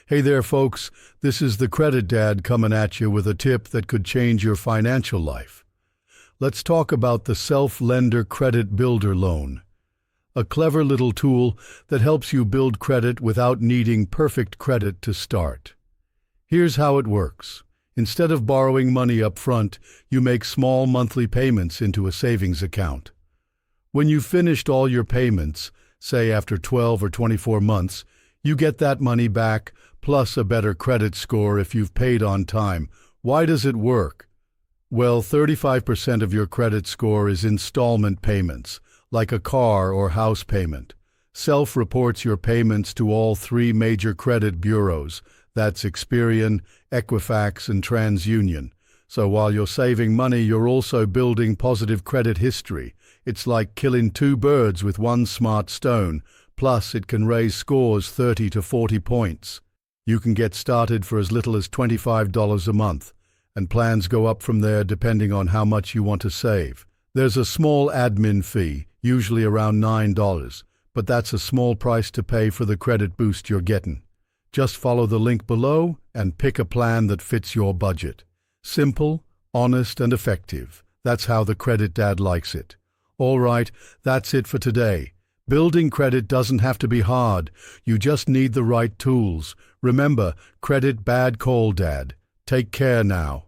Hey there, folks. This is the Credit Dad coming at you with a tip that could change your financial life. Let's talk about the Self-Lender Credit Builder Loan, a clever little tool that helps you build credit without needing perfect credit to start. Here's how it works. Instead of borrowing money up front, you make small monthly payments into a savings account. When you've finished all your payments, say after 12 or 24 months, you get that money back, plus a better credit score if you've paid on time. Why does it work? Well, 35% of your credit score is installment payments, like a car or house payment. Self-reports your payments to all three major credit bureaus. That's Experian, Equifax, and TransUnion. So while you're saving money, you're also building positive credit history. It's like killing two birds with one smart stone. Plus, it can raise scores 30 to 40 points. You can get started for as little as $25 a month, and plans go up from there depending on how much you want to save. There's a small admin fee, usually around $9, but that's a small price to pay for the credit boost you're getting. Just follow the link below and pick a plan that fits your budget. Simple, honest, and effective. That's how the Credit Dad likes it. All right, that's it for today. Building credit doesn't have to be hard. You just need the right tools. Remember, credit bad call, Dad. Take care now.